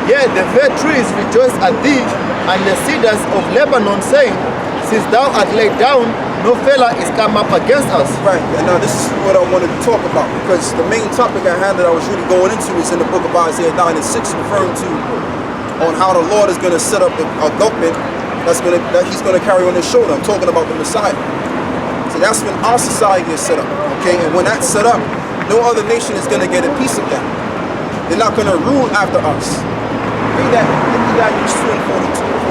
Yea, the fair trees rejoice at thee, and the cedars of Lebanon, saying, since thou art laid down, no fellow is come up against us. Right, and now this is what I wanted to talk about, because the main topic at hand that I was really going into is in the book of Isaiah 9 and 6, referring to on how the Lord is going to set up a government that he's going to carry on his shoulder. I'm talking about the Messiah. So that's when our society is set up, okay? And when that's set up, no other nation is going to get a piece of that. They're not going to rule after us. Read that, Daniel 2 and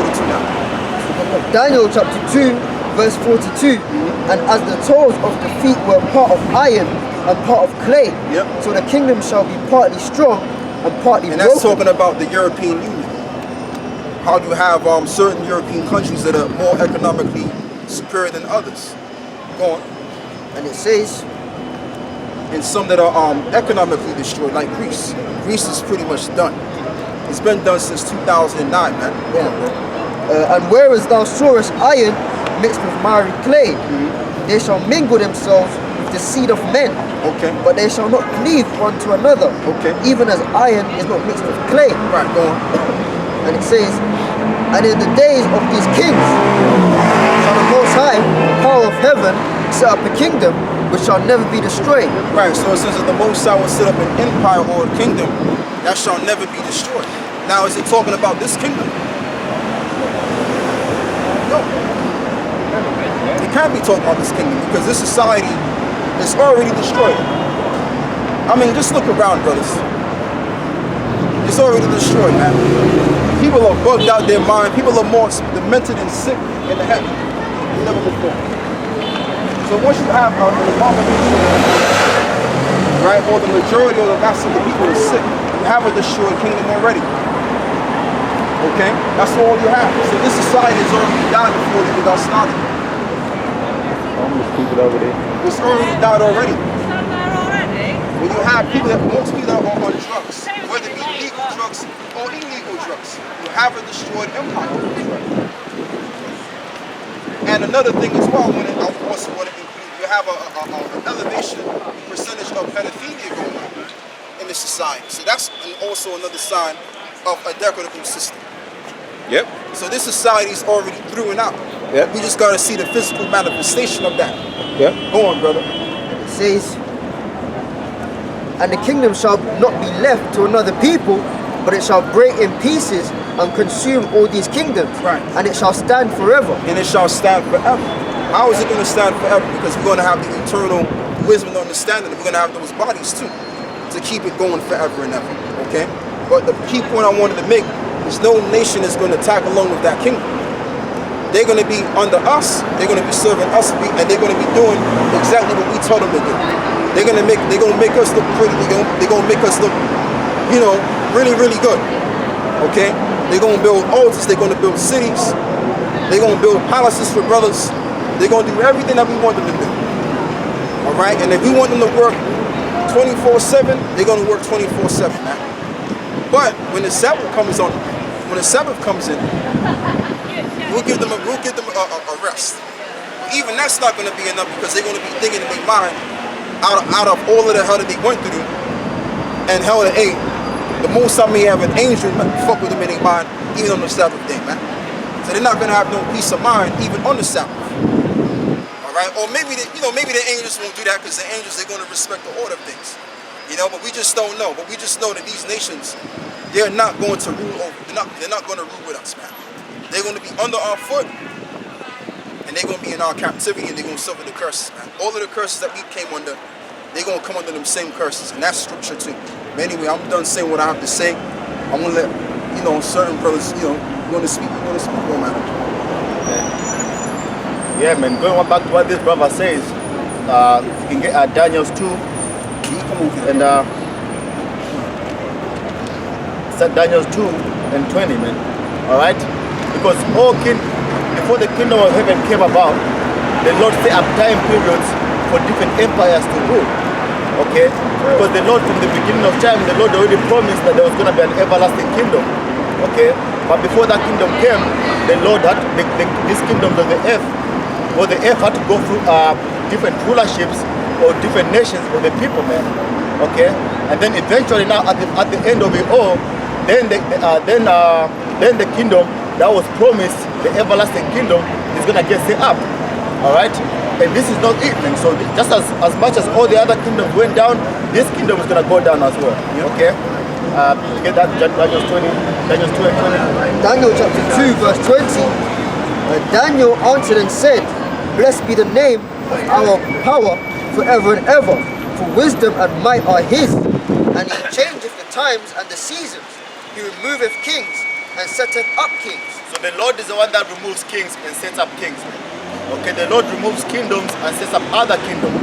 42 now. Daniel chapter 2, verse 42. And as the toes of the feet were part of iron and part of clay, so the kingdom shall be partly strong and partly broken. And that's talking about the European Union. How you have certain European countries that are more economically superior than others. Go on. And it says, and some that are economically destroyed, like Greece. Greece is pretty much done. It's been done since 2009, man. And whereas thou sawest iron mixed with miry clay, they shall mingle themselves with the seed of men. Okay. But they shall not cleave one to another. Okay. Even as iron is not mixed with clay. Right, go on. And it says, and in the days of these kings shall the Most High, power of heaven, set up a kingdom which shall never be destroyed. Right, so it says that the Most High will set up an empire or a kingdom that shall never be destroyed. Now, is it talking about this kingdom? No. It can't be talking about this kingdom, because this society is already destroyed. I mean, just look around, brothers. It's already destroyed, man. People are bugged out their mind. People are more demented and sick in the head than never before. So once you have an abomination, right, or the majority or the mass of the people is sick, you have a destroyed kingdom already. Okay? That's all you have. So this society has already died before it even got started. Homeless people over there. It's already died already. When you have people most people that are on drugs, whether it be legal drugs or illegal drugs, you have a destroyed empire. And another thing as well, I also want to include, you have an elevation percentage of pedophilia going on in the society. So that's also another sign of a decorative system. Yep. So this society is already through and out. Yep. We just got to see the physical manifestation of that. Yep. Go on, brother. It says, and the kingdom shall not be left to another people, but it shall break in pieces and consume all these kingdoms. Right. And it shall stand forever. And it shall stand forever. How is it going to stand forever? Because we're going to have the eternal wisdom and understanding. We're going to have those bodies too, to keep it going forever and ever. Okay? But the key point I wanted to make is no nation is going to tag along with that kingdom. They're going to be under us. They're going to be serving us, and they're going to be doing exactly what we told them to do. They're going to make us look pretty. They're going to make us look, you know, really, really good. Okay? They're going to build altars. They're going to build cities. They're going to build palaces for brothers. They're going to do everything that we want them to do. All right? And if we want them to work 24/7, they're going to work 24/7, man. But when the Sabbath comes in, we'll give them a rest. But even that's not going to be enough, because they're going to be thinking in their mind, out of all of the hell that they went through and hell that ate, the Most High may have an angel fuck with them in their mind, even on the Sabbath day, man. So they're not going to have no peace of mind even on the Sabbath. All right? Or maybe the angels won't do that, because the angels, they're going to respect the order of things. You know, but we just don't know. But we just know that these nations, they're not going to rule over. They're not going to rule with us, man. They're going to be under our foot, and they're going to be in our captivity, and they're going to suffer the curses, man. All of the curses that we came under, they're going to come under them same curses, and that's scripture too. But anyway, I'm done saying what I have to say. I'm going to let, you know, certain brothers, you know, going to speak, oh, man. Yeah, man. Going back to what this brother says, you can get Daniel's 2 and Daniel's 2 and 20, man. All right, because before the kingdom of heaven came about, the Lord set up time periods for different empires to rule. Okay, because the Lord, from the beginning of time, the Lord already promised that there was going to be an everlasting kingdom. Okay, but before that kingdom came, the Lord had these kingdoms of the earth, or the earth had to go through different rulerships or different nations of the people, man. Okay, and then eventually now at the end of it all, then the kingdom that was promised, the everlasting kingdom, is gonna get set up. All right, and this is not it. And so just as much as all the other kingdoms went down, this kingdom is gonna go down as well. Okay. Get that Daniel 2 and 20. Daniel chapter 2 verse 20. Daniel answered and said, Blessed be the name of our power forever and ever, for wisdom and might are his. And he changeth the times and the seasons. He removeth kings and setteth up kings. So the Lord is the one that removes kings and sets up kings. Okay, the Lord removes kingdoms and sets up other kingdoms.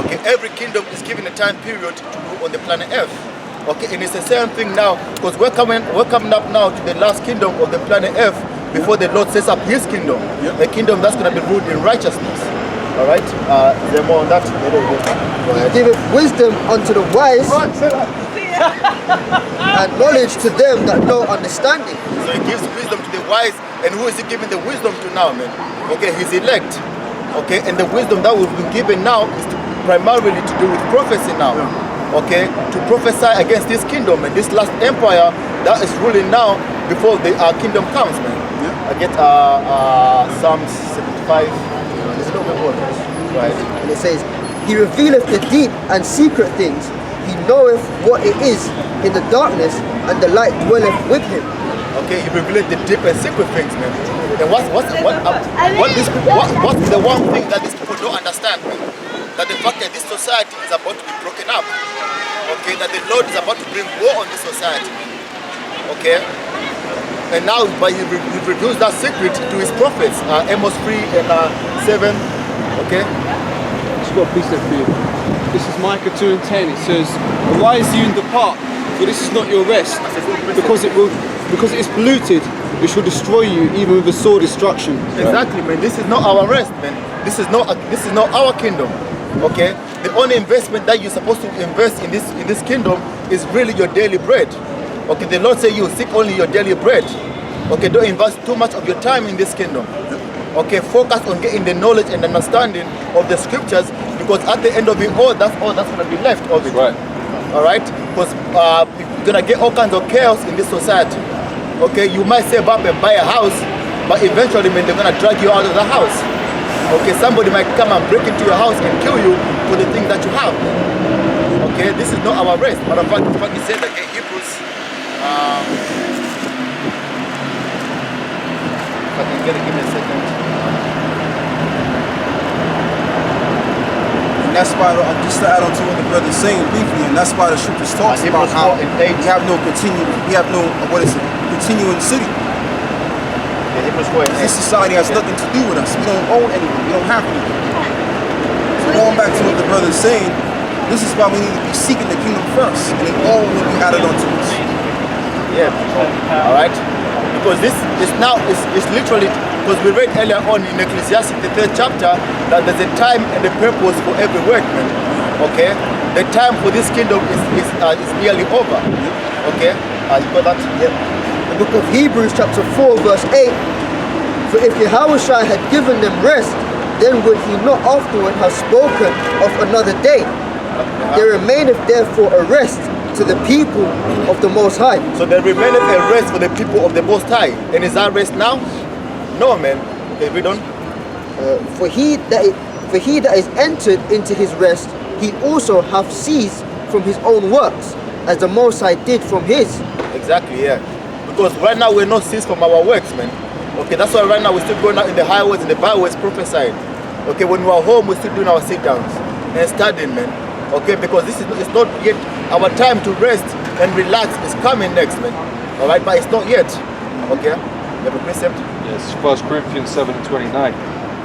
Okay, every kingdom is given a time period to rule on the planet Earth. Okay, and it's the same thing now, because we're coming up now to the last kingdom of the planet Earth before the Lord sets up his kingdom. A kingdom that's going to be ruled in righteousness. All right, is there more on that? He giveth wisdom unto the wise and knowledge to them that know understanding. So he gives wisdom to the wise, and who is he giving the wisdom to now, man? Okay, his elect. Okay, and the wisdom that we've been given now is primarily to do with prophecy now. Okay, to prophesy against this kingdom and this last empire that is ruling now before the kingdom comes, man. I get Psalms 75. There's a little bit more, right? And it says, He revealeth the deep and secret things. He knoweth what it is in the darkness, and the light dwelleth with him. Okay, he revealed the deep and secret things, man. And what's the one thing that these people don't understand, man? That the fact that this society is about to be broken up. Okay, that the Lord is about to bring war on this society. Okay, and now by he reveals that secret to his prophets, Amos 3 and 7. Okay, I've got a piece there for you. This is Micah 2 and 10. It says, Arise you and depart, for this is not your rest, because it is polluted. It shall destroy you, even with a sore destruction. Exactly, man. This is not our rest, man. This is not our kingdom. Okay, the only investment that you're supposed to invest in this kingdom is really your daily bread. Okay, the Lord said you seek only your daily bread. Okay, don't invest too much of your time in this kingdom. Okay, focus on getting the knowledge and understanding of the scriptures, because at the end of it all that's going to be left of it. Right. All right, because you're gonna get all kinds of chaos in this society. Okay, you might save up and buy a house, but eventually, man, they're gonna drag you out of the house. Okay, somebody might come and break into your house and kill you for the things that you have. Okay, this is not our rest. Matter of fact, he said that in Hebrews, if I can get it, give me a second. And that's why, just to add on to what the brother's saying briefly, and that's why the scriptures talks about how we have no continuing city. This society has nothing to do with us. We don't own anything. We don't have anything. So going back to what the brother is saying, this is why we need to be seeking the kingdom first, and it all will be added onto us. Yeah. All right. Because this is now it's literally, because we read earlier on in Ecclesiastes, the 3rd chapter, that there's a time and a purpose for every work, man. Okay. The time for this kingdom is nearly over. Okay. You got that? Yeah. The book of Hebrews chapter 4 verse 8. For if Yahushua had given them rest, then would he not afterward have spoken of another day? There remaineth therefore a rest to the people of the Most High. So there remaineth a rest for the people of the Most High. And is that rest now? No, man. Okay, read on. For he that is entered into his rest, he also hath ceased from his own works, as the Most High did from his. Exactly, yeah. Because right now we're not ceased from our works, man. Okay, that's why right now we're still going out in the highways and the byways prophesying. Okay, when we're home, we're still doing our sit-downs and studying, man. Okay, because it's not yet our time to rest and relax. Is coming next, man. All right, but it's not yet. Okay, you have a precept? Yes, 1 Corinthians 7:29.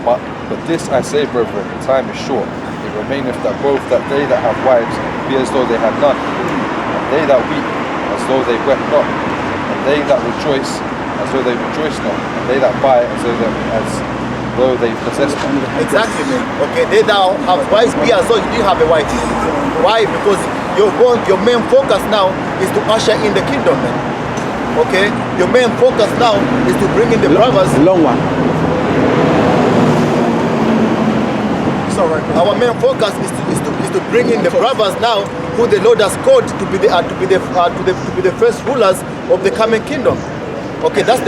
But this I say, brethren, the time is short. It remaineth that both that they that have wives be as though they had none, and they that weep as though they wept not, and they that rejoice as though they rejoice not, and they that buy as though they possess not. Exactly, man. Okay, they that have wives be as though you didn't have a wife. Why? Because your main focus now is to usher in the kingdom, man. Okay, your main focus now is to bring in the brothers. Long one. Right. Our main focus is to bring in the brothers now, who the Lord has called to be the first rulers of the coming kingdom. Okay, that's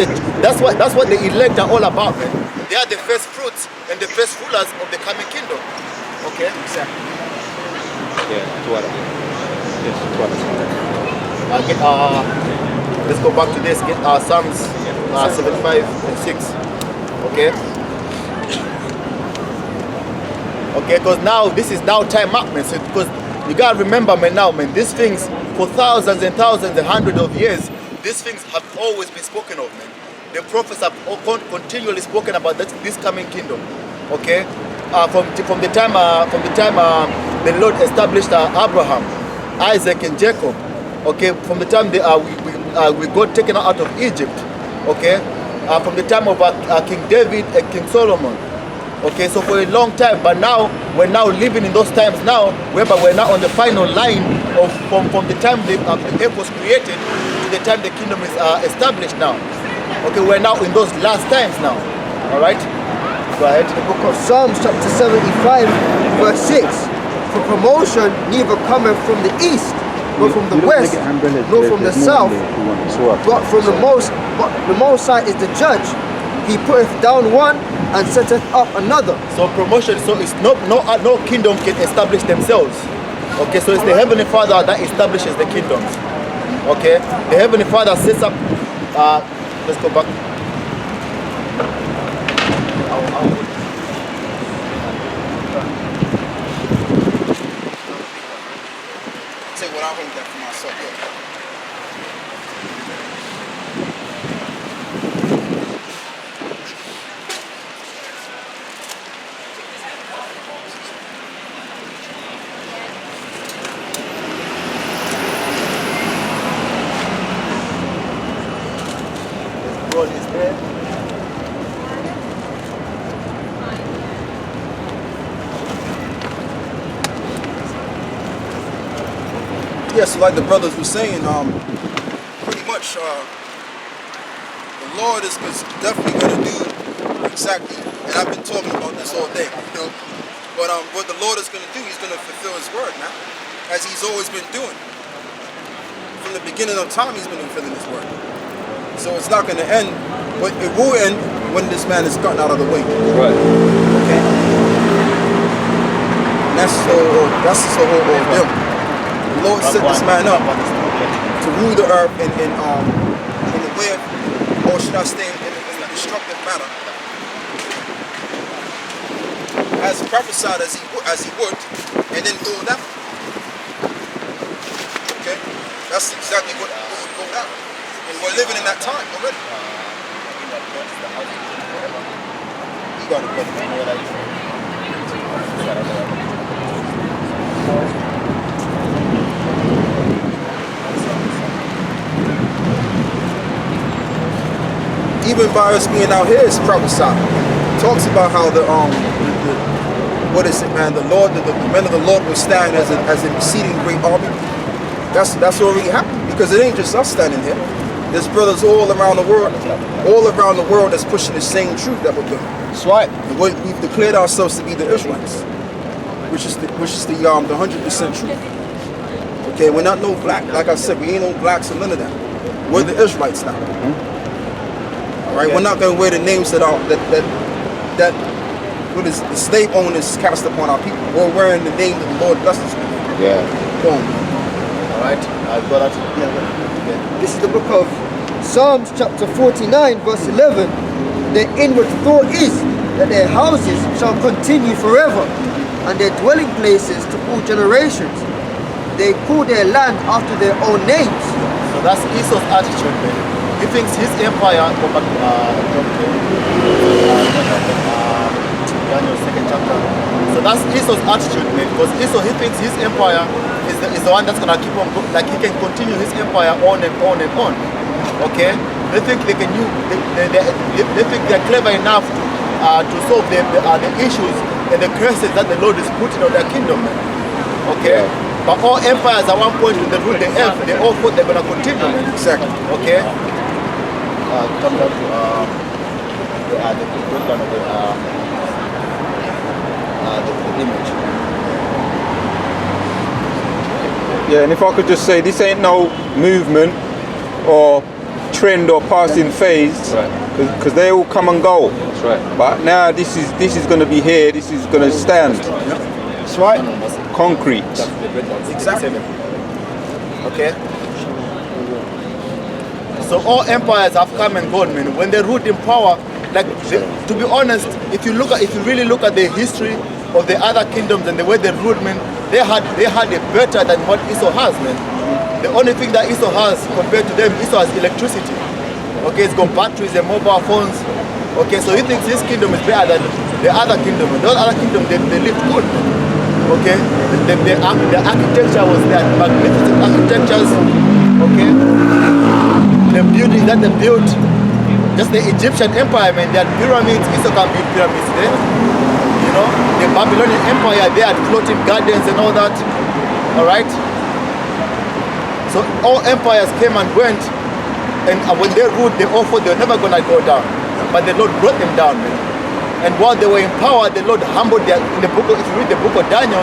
what the elect are all about, man. They are the first fruits and the first rulers of the coming kingdom. Okay? Exactly. Yeah, Tuara. Yes, Tuara. Let's go back to this. Get Psalms 75 and 6. Okay? Okay, because now this is now time up, man. So because you gotta remember, man, now, man, these things for thousands and thousands and hundreds of years, these things have always been spoken of, man. The prophets have continually spoken about this coming kingdom. Okay, from the time the Lord established Abraham, Isaac, and Jacob. Okay, from the time we got taken out of Egypt. Okay, from the time of King David and King Solomon. Okay, so for a long time, but now we're now living in those times now, whereby we're now on the final line of from the time the earth was created to the time the kingdom is established now. Okay, we're now in those last times now. All right, go ahead. The book of Psalms chapter 75 verse 6. For promotion neither cometh from the east, nor from the west, nor from the south, but from the most High is the judge. He putteth down one and setteth up another. So promotion, so it's no kingdom can establish themselves. Okay, so it's the Heavenly Father that establishes the kingdoms. Okay, the Heavenly Father sets up. Let's go back. Say what I hold that for myself. Yeah. God is there. Yes, like the brothers were saying, pretty much the Lord is definitely going to do exactly, and I've been talking about this all day, you know, but what the Lord is going to do, he's going to fulfill his word now, as he's always been doing. From the beginning of time, he's been fulfilling his word. So it's not going to end, but it will end when this man is gotten out of the way. Right. Okay? And that's the whole ordeal. The Lord set this man up to rule the earth in the way of, or should I say, in a destructive manner. As prophesied as he would, and then go down. Okay? That's exactly what would go down. And we're living in that time already. You got it, brother. Even by us being out here, it's prophesied. It talks about how what is it, man? The Lord, the men of the Lord will stand as an exceeding great army. That's already happened, because it ain't just us standing here. There's brothers all around the world that's pushing the same truth that we're doing. That's right. And we've declared ourselves to be the Israelites, which is the 100% truth. Okay, we're not no black. Like I said, we ain't no blacks or none of that. We're the Israelites now. All right, we're not going to wear the names that what is the slave owners cast upon our people. We're wearing the name that the Lord blessed us with. Yeah. Boom. All right. I've got that. Yeah. This is the book of Psalms chapter 49 verse 11. Their inward thought is that their houses shall continue forever, and their dwelling places to all generations. They call their land after their own names. So that's Esau's attitude, man. He thinks his empire, go back to Daniel 2nd chapter. So that's Esau's attitude, man, because Esau, he thinks his empire is the one that's gonna keep on, like he can continue his empire on and on and on. Okay? They think they can they think they're clever enough to solve the issues and the curses that the Lord is putting on their kingdom, man. Okay? But all empires at one point when they rule the earth, they all thought they're gonna continue, man. Exactly. Okay? Come down to the breakdown of the image. Yeah, and if I could just say, this ain't no movement or trend or passing phase, because they all come and go. That's right. But now this is going to be here. This is going to stand. That's right. Concrete. Exactly. Okay. So all empires have come and gone, man. When they ruled in power, to be honest, if you really look at the history of the other kingdoms and the way they ruled, man, they had it better than what Esau has, man. The only thing that Esau has compared to them, Esau has electricity. Okay, it's got batteries and mobile phones. Okay, so he thinks his kingdom is better than the other kingdom. And those other kingdoms, they lived good. Okay, the architecture was there, magnificent architectures. Okay, the buildings that they built, just the Egyptian empire, man, they had pyramids. Esau can build pyramids there. You know, the Babylonian empire, they had floating gardens and all that. All right. So all empires came and went, and when they ruled, they all thought they were never gonna go down, but the Lord brought them down, man. And while they were in power, the Lord humbled them. In the book, if you read the book of Daniel,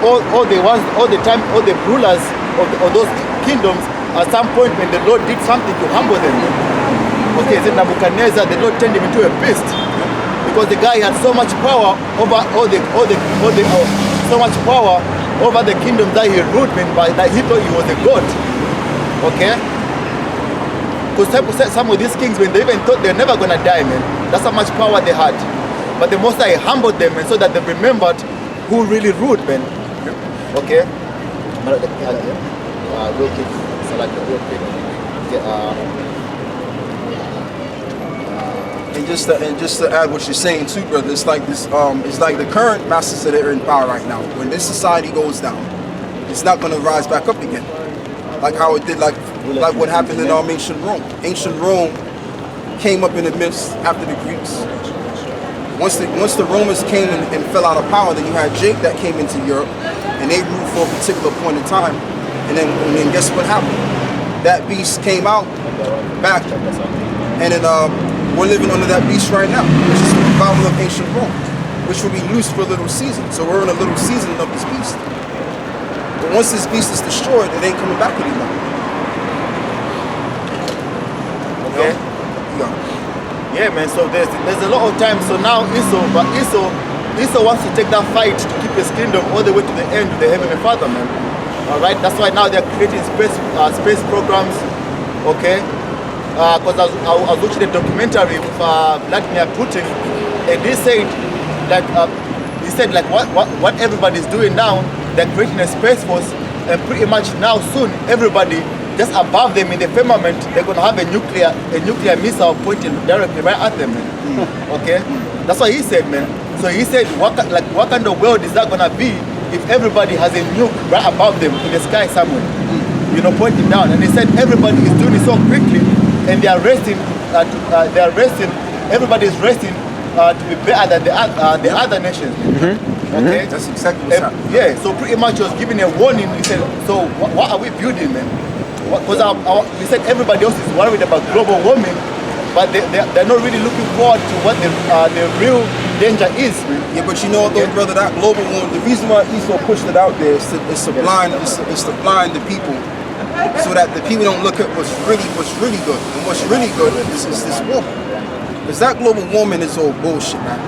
all the rulers of those kingdoms, at some point when the Lord did something to humble them. Okay, so Nebuchadnezzar, the Lord turned him into a beast because the guy had so much power over so much power over the kingdom that he ruled, man, that he thought he was a god. Okay. Because some of these kings, when they even thought they're never gonna die, man, that's how much power they had. But the Most High humbled them, and so that they remembered who really ruled, man. Okay. Real quick, so like real quick. And just to add what you're saying too, brother, it's like this. It's like the current masters that are in power right now. When this society goes down, it's not gonna rise back up again, like how it did, like what happened in ancient Rome. Ancient Rome came up in the midst after the Greeks. Once the Romans came and fell out of power, then you had Jake that came into Europe, and they ruled for a particular point in time. And then guess what happened? That beast came out back, and then we're living under that beast right now, which is the revival of ancient Rome, which will be loose for a little season. So we're in a little season of this beast. But once this beast is destroyed, it ain't coming back anymore. Okay. Yeah, man. So there's a lot of time. So now Esau wants to take that fight to keep his kingdom all the way to the end with the Heavenly Father, man. All right. That's why now they're creating space programs. Okay. Because I was watching a documentary with Vladimir Putin, and he said what everybody's doing now, they're creating a space force, and pretty much now soon everybody just above them in the firmament, they're gonna have a nuclear missile pointing directly right at them, man. Okay, that's what he said, man. So he said, what kind of world is that gonna be if everybody has a nuke right above them in the sky somewhere, you know, pointing down? And he said everybody is doing it so quickly, and they are resting. Everybody is resting to be better than the other nations. Okay, That's exactly what's happening. yeah. So pretty much he was giving a warning. He said, so what are we building, man? Because we said everybody else is worried about global warming, but they're not really looking forward to what the real danger is. Yeah, but you know what though, brother, that global warming, the reason why Esau pushed it out there is to blind the people, so that the people don't look at what's really good. And what's really good is this war. Because that global warming is all bullshit, man.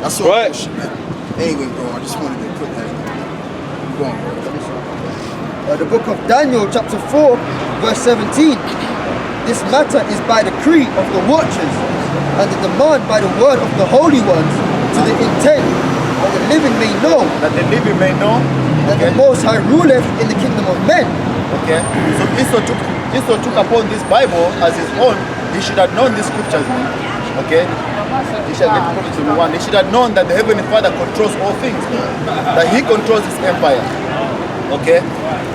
That's all bullshit, man. Anyway, bro, I just wanted to put that in. Go on, bro. The book of Daniel chapter 4 verse 17. This matter is by decree of the watchers and the demand by the word of the holy ones, to the intent that the living may know That the living may know. that the Most High ruleth in the kingdom of men. Okay. So Esau took upon this Bible as his own. He should have known these scriptures, man. Okay. He should have Prophet 21. He should have known that the Heavenly Father controls all things, that He controls His empire. Okay,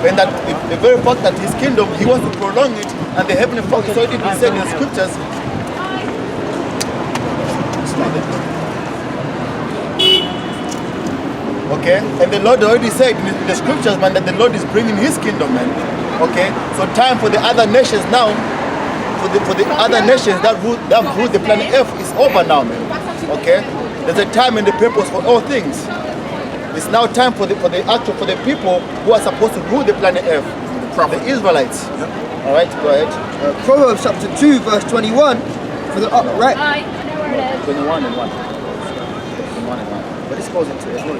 and that the very fact that His kingdom, He wants to prolong it, and the Heavenly Father, so it is said in the scriptures. Okay, and the Lord already said in the scriptures, man, that the Lord is bringing His kingdom, man. Okay, so time for the other nations now, for the other nations that rule the planet Earth is over now, man. Okay, there's a time and the purpose for all things. It's now time for the people who are supposed to rule the planet Earth, the Israelites. All right, go ahead. Proverbs chapter 2 verse 21. For the upright. I know where it is. 21 and 1. 21 and 1. But this goes into it as well.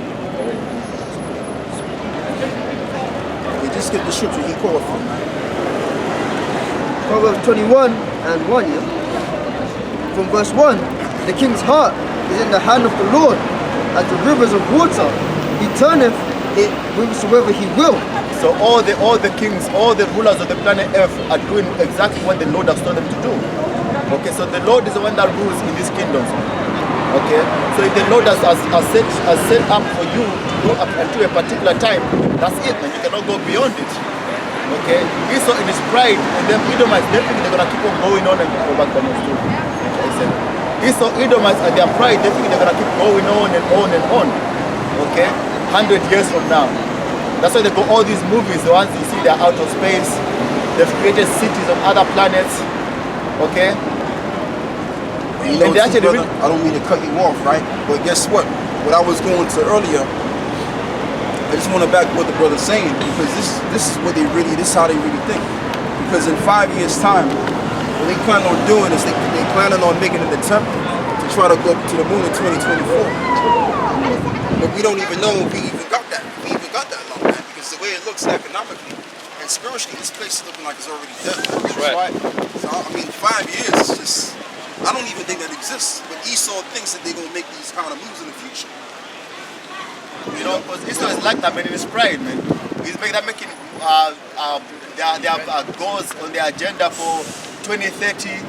We just skip the scripture he called from. Proverbs 21 and 1, yeah? From verse 1, the king's heart is in the hand of the Lord, as the rivers of water. He turneth it whithersoever he will. So all the kings, all the rulers of the planet Earth are doing exactly what the Lord has told them to do. Okay, so the Lord is the one that rules in these kingdoms. Okay, so if the Lord has set up for you to go up until a particular time, that's it, man. You cannot go beyond it. Okay, Esau in his pride, and then Edomites, they think they're gonna keep on going on and go back to the story. Esau, Edomites, and their pride, they think they're gonna keep going on and on and on. Okay, 100 years from now. That's why they got all these movies, the ones you see they're out of space. They've created cities on other planets. Okay. You know, And they actually brother, I don't mean to cut you off, right? But guess what? What I was going to earlier, I just want to back what the brother's saying, because this is what this is how they really think. Because in 5 years' time, what they plan on doing is they planning on making an attempt to try to go up to the moon in 2024. But we don't even know if we even got that. If we even got that long, man. Because the way it looks economically and spiritually, this place is looking like it's already dead. That's right. So I mean, 5 years is just, I don't even think that exists. But Esau thinks that they're gonna make these kind of moves in the future. You know, because Esau is like that, man, in his pride, man. They're making their goals on their agenda for 2030,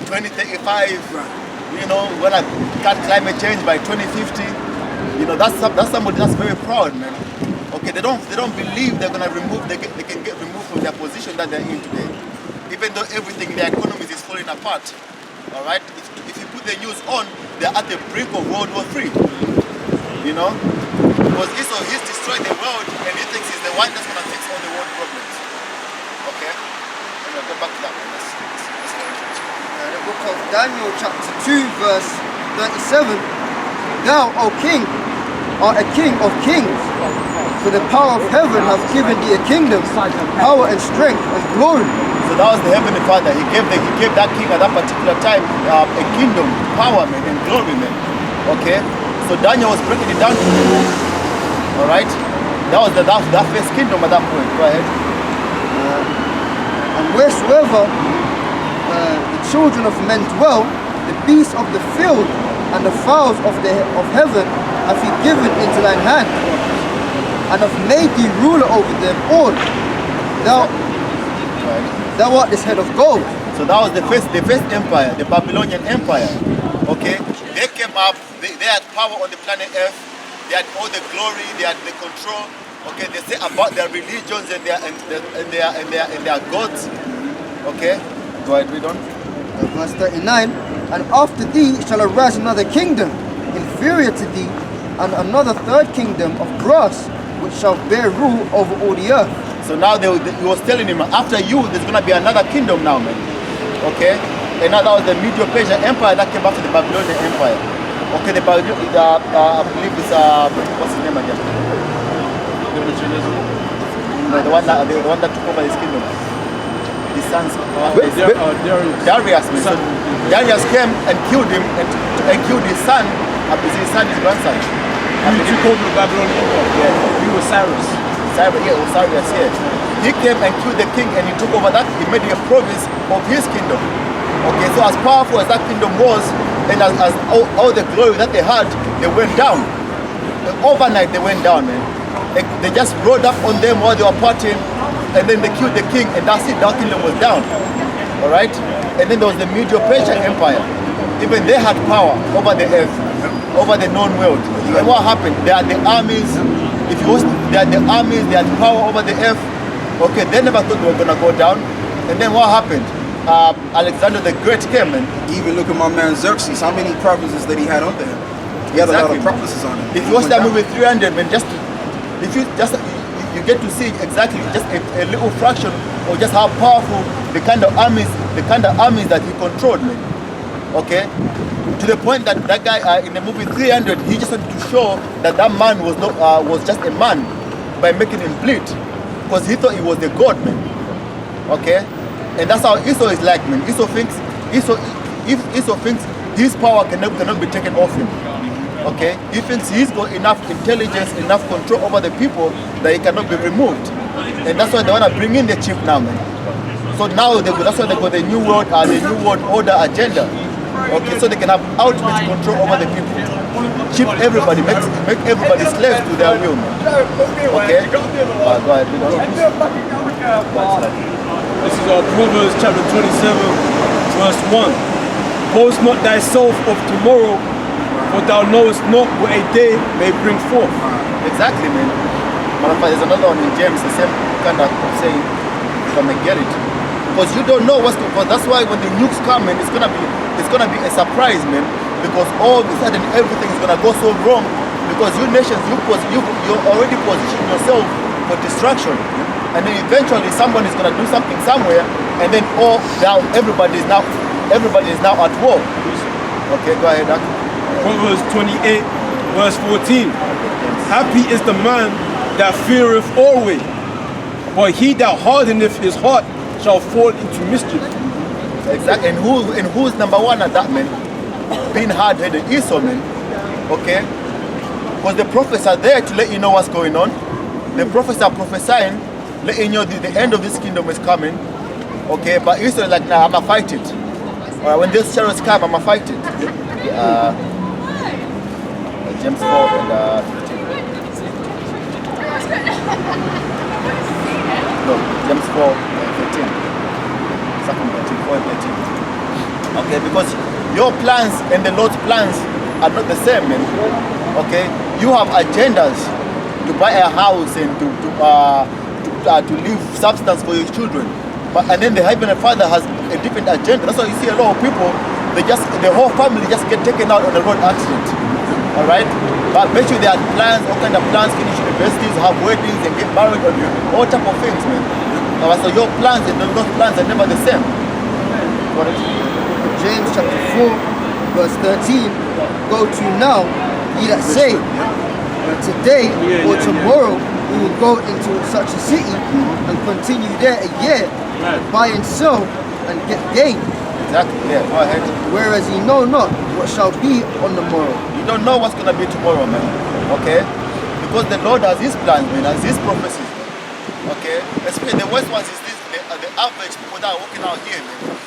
2035. Right. You know, when I cut climate change by 2050. You know, that's somebody that's very proud, man. Okay, they don't believe they're gonna remove, they can get removed from their position that they're in today. Even though everything, their economies is falling apart. All right, if you put the news on, they're at the brink of World War III. You know, because he's destroyed the world, and he thinks he's the one that's gonna fix all the world problems. Okay, and we'll go back to that one. The book of Daniel chapter 2 verse 37. Thou, O king, art a king of kings. For the power of heaven hath given thee a kingdom, power and strength and glory. So that was the Heavenly Father. He gave that king at that particular time a kingdom, power, man, and glory, man. Okay? So Daniel was breaking it down to him. Alright? That was that first kingdom at that point. Go ahead. And wheresoever the children of men dwell, the beasts of the field and the fowls of heaven hath he given into thine hand, and hath made thee ruler over them all. Thou art this head of gold. So that was the first empire, the Babylonian Empire. Okay? They came up, they had power on the planet Earth, they had all the glory, they had the control. Okay, they say about their religions and their gods. Okay? Go ahead, read on. Verse 39. And after thee shall arise another kingdom, inferior to thee, and another third kingdom of brass, which shall bear rule over all the earth. So now he was telling him, after you, there's going to be another kingdom now, man. Okay? And now that was the Medo-Persian Empire that came after the Babylonian Empire. Okay, I believe it's, what's his name again? No, the one that took over his kingdom. His sons. Darius. So Darius came and killed him and killed his son, his grandson. You took over the Babylonian Empire. Yeah. You were Cyrus. Cyrus, yeah. He came and killed the king and he took over that, he made it a province of his kingdom. Okay, so as powerful as that kingdom was, and as all the glory that they had, they went down. Overnight they went down, man. They just rode up on them while they were partying, and then they killed the king, and that's it, that kingdom was down. Alright? And then there was the Medo-Persian Empire. Even they had power over the earth, over the known world. And what happened? They had the armies, they had the armies, they had power over the earth. Okay, they never thought they were gonna go down. And then what happened? Alexander the Great came, and Even look at my man Xerxes, how many provinces that he had under him? He had a lot of provinces on him. if you watch that movie 300, man, you get to see exactly just a little fraction of just how powerful the kind of armies that he controlled, man. Okay, to the point that that guy in the movie 300, he just wanted to show that man was just a man by making him bleed, because he thought he was the god, man. Okay? And that's how Esau is like, man. Esau thinks his power cannot be taken off him. Okay? He thinks he's got enough intelligence, enough control over the people that he cannot be removed. And that's why they want to bring in the chief now, man. So now that's why they got the new world order agenda. Okay, so they can have ultimate control over the people. Keep everybody, make everybody slaves to their will, man. Okay? Go ahead. This is Proverbs chapter 27, verse 1. Boast not thyself of tomorrow, for thou knowest not what a day may bring forth. Exactly, man. Matter of fact, there's another one in James, the same kind of saying, if I may get it. Because you don't know what's going on. That's why when the nukes come, man, it's gonna be a surprise, man. Because all of a sudden everything is gonna go so wrong. Because you nations, you already position yourself for destruction. And then eventually someone is gonna do something somewhere, and then everybody is now at war. Okay, go ahead, Doc. Proverbs 28, verse 14. Happy is the man that feareth always, but he that hardeneth his heart shall fall into mischief. Exactly. And who's number one at that, man? Being hard-headed, Esau, man. Okay? Because the prophets are there to let you know what's going on. The prophets are prophesying, letting you know the end of this kingdom is coming. Okay? But Esau is like, nah, I'ma fight it. Alright, when these chariots come, I'ma fight it. James 4 and 15. No, James 4 and 15. Second 4 and 13. Okay, because your plans and the Lord's plans are not the same, man. Okay, you have agendas to buy a house and to leave substance for your children, and then the Heavenly Father has a different agenda. That's why you see a lot of people, the whole family just get taken out on a road accident. All right, but I bet you they had plans, all kind of plans, finish universities, have weddings, and get married, or all type of things, man. So your plans and those plans are never the same. James chapter 4, verse 13. Go to now, ye that say, today or tomorrow we will go into such a city and continue there a year, buy and sell and get gain. Exactly, yeah, go ahead. Whereas ye know not what shall be on the morrow. You don't know what's going to be tomorrow, man. Okay? Because the Lord has his plans, man, has his prophecies. Okay? Especially the worst ones is the average people that are walking out here, man.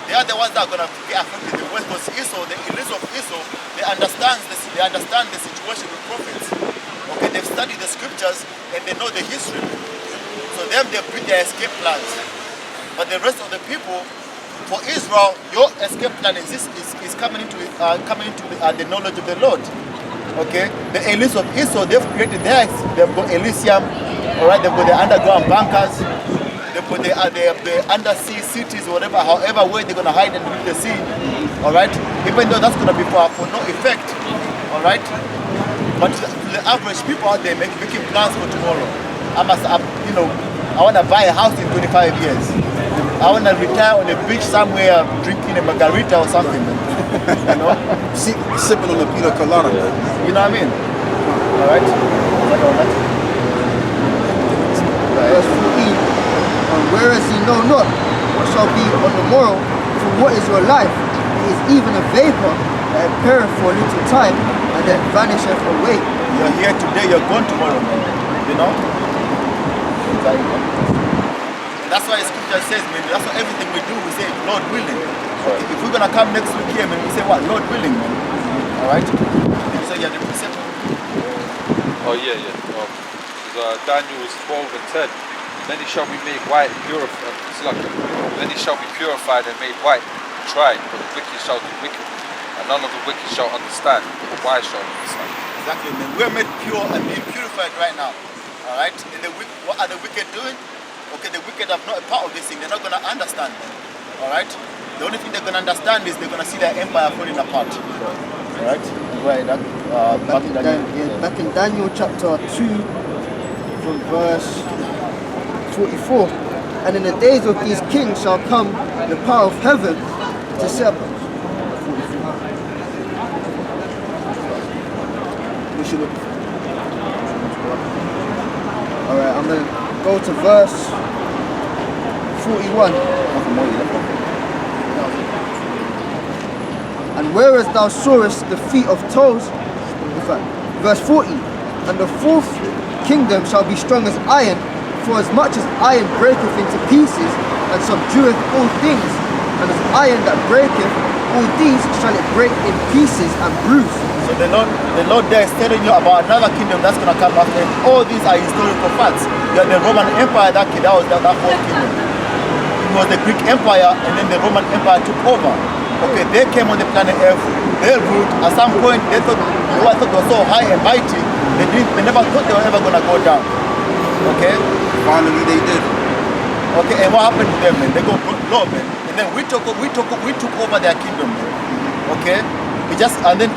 They are the ones that are going to get affected the worst. Because Esau, the elite of Esau, they understand the situation with prophets. Okay? They've studied the scriptures and they know the history. So them, they build their escape plans. But the rest of the people, for Israel, your escape plan is coming into the knowledge of the Lord. Okay, the elites of Esau, they've created theirs. They've got Elysium, all right. They've got the underground bunkers. They've got the undersea cities, whatever. However way they're gonna hide underneath the sea, all right. Even though that's gonna be for no effect, all right. But to the average people out there making plans for tomorrow. I want to buy a house in 25 years. I want to retire on a beach somewhere drinking a margarita or something. You know? Sipping on a pina colada. You know what I mean? Alright? Verse 14. And whereas ye know not what shall be on the morrow, for what is your life? It is even a vapor that appeareth for a little time and then vanisheth away. You're here today, you're gone tomorrow, man. You know? That's why scripture says, man, that's why everything we do, we say, Lord willing. Right. If we're going to come next week here, man, we say what? Lord willing, man. Alright? Did you say you had the precept? Oh, yeah. Daniel 12 and 10. Then he shall be made white and purified. Then he shall be purified and made white and tried, but the wicked shall do wicked. And none of the wicked shall understand, but the wise shall understand. Exactly, man. We're made pure and being purified right now. Alright? What are the wicked doing? Okay, the wicked have not a part of this thing. They're not going to understand. Alright? The only thing they're going to understand is they're going to see their empire falling apart. Alright? Back in Daniel chapter 2, from verse 44. And in the days of these kings shall come the power of heaven to set up. We should look. Alright, I'm going to go to verse 41. And whereas thou sawest the feet of toes, in fact, verse 40, and the fourth kingdom shall be strong as iron, for as much as iron breaketh into pieces, and subdueth all things, and as iron that breaketh, all these shall it break in pieces and bruise. So the Lord there is telling you about another kingdom that's going to come after him. All these are historical facts. You have the Roman Empire, that was that whole kingdom. It was the Greek Empire, and then the Roman Empire took over. Okay, they came on the planet Earth, they ruled. At some point, they thought they were so high and mighty, they never thought they were ever going to go down. Okay? Finally, they did. Okay, and what happened to them, man? They got low, man. And then we took over their kingdom, man. Okay? And then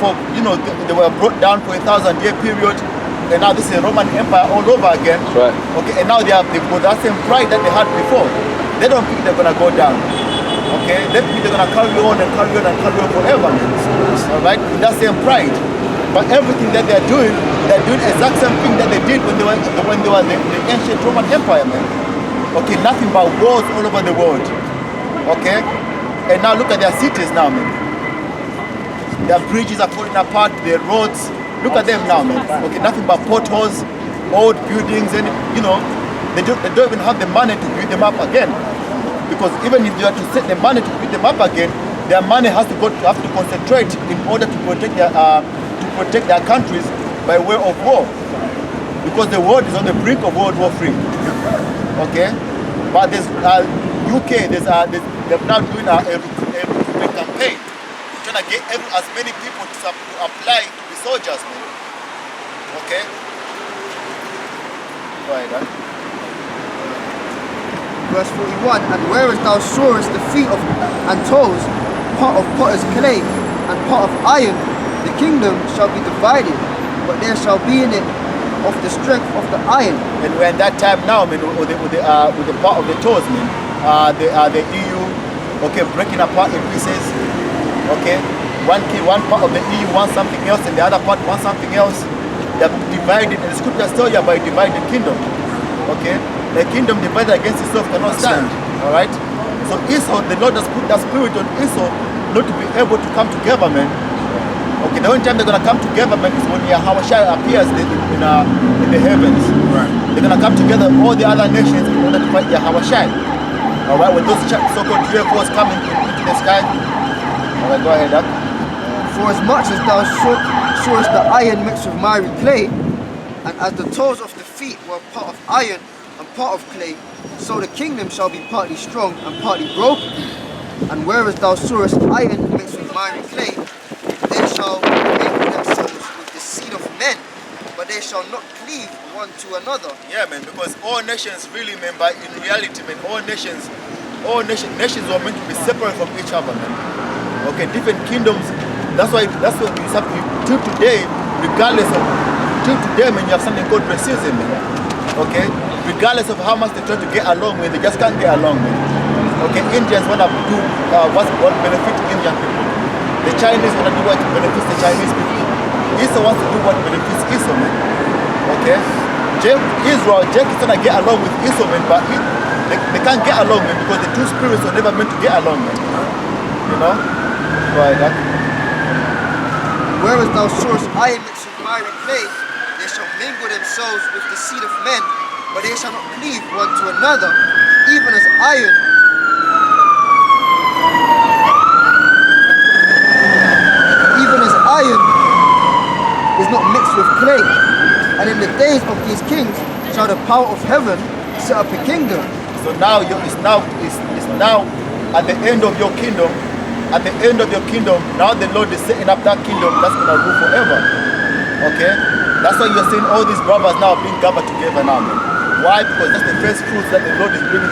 they were brought down for 1,000-year period, and now this is a Roman Empire all over again. Right. Okay, and now they've got that same pride that they had before. They don't think they're gonna go down. Okay, they think they're gonna carry on and carry on and carry on forever, man. Alright, with that same pride. But everything that they're doing the exact same thing that they did when they were the ancient Roman Empire, man. Okay, nothing but wars all over the world. Okay, and now look at their cities now, man. Their bridges are falling apart, their roads. Look at them now, man. Okay, nothing but potholes, old buildings, and they don't even have the money to build them up again. Because even if they are to set the money to build them up again, their money have to concentrate in order to protect their countries by way of war. Because the world is on the brink of World War III. Okay, but there's UK. They're now doing a recruitment campaign, trying to get as many people to apply to be soldiers, man. Okay. Go ahead, huh? Verse 41, and whereas thou sawest the feet and toes, part of potter's clay and part of iron, the kingdom shall be divided, but there shall be in it of the strength of the iron. And we're in that time now, man, with the part of the toes, man. The EU, okay, breaking apart in pieces. Okay, one part of the EU wants something else, and the other part wants something else. They're divided, and the scriptures tell you about a divided kingdom. Okay. The kingdom divided against itself cannot stand. Alright? So Esau, the Lord has put that spirit on Esau not to be able to come together, man. Okay, the only time they're gonna come together, man, is when Yahushua appears in the heavens. Right. They're gonna come together, all the other nations, in order to fight Yahushua. Alright, when those so-called UFOs come into the sky. Alright, go ahead, Doc. For as much as thou sawest the iron mixed with miry clay, and as the toes of the feet were part of iron and part of clay, so the kingdom shall be partly strong and partly broken. And whereas thou sawest iron mixed with miry clay, they shall mingle themselves with the seed of men, but they shall not cleave one to another. Yeah, man, because all nations really, man, but in reality, man, all nations were meant to be separate from each other, man. Okay, different kingdoms. That's what you have till today, regardless of man, you have something called racism, man. Okay, regardless of how much they try to get along with, they just can't get along, man. Okay, Indians want to do what benefits Indian people. The Chinese want to do what benefits the Chinese people. Esau wants to do what benefits Esau, man. Okay, Jacob is trying to get along with Esau, man, but they can't get along, man, because the two spirits were never meant to get along, man. You know? Right, that. Whereas thou sawest iron mixed with miry clay, they shall mingle themselves with the seed of men, but they shall not cleave one to another, even as iron is not mixed with clay. And in the days of these kings shall the power of heaven set up a kingdom. So now it's now at the end of your kingdom. At the end of your kingdom, now the Lord is setting up that kingdom that's gonna rule forever. Okay? That's why you're seeing all these brothers now being gathered together now. Why? Because that's the first fruits that the Lord is bringing.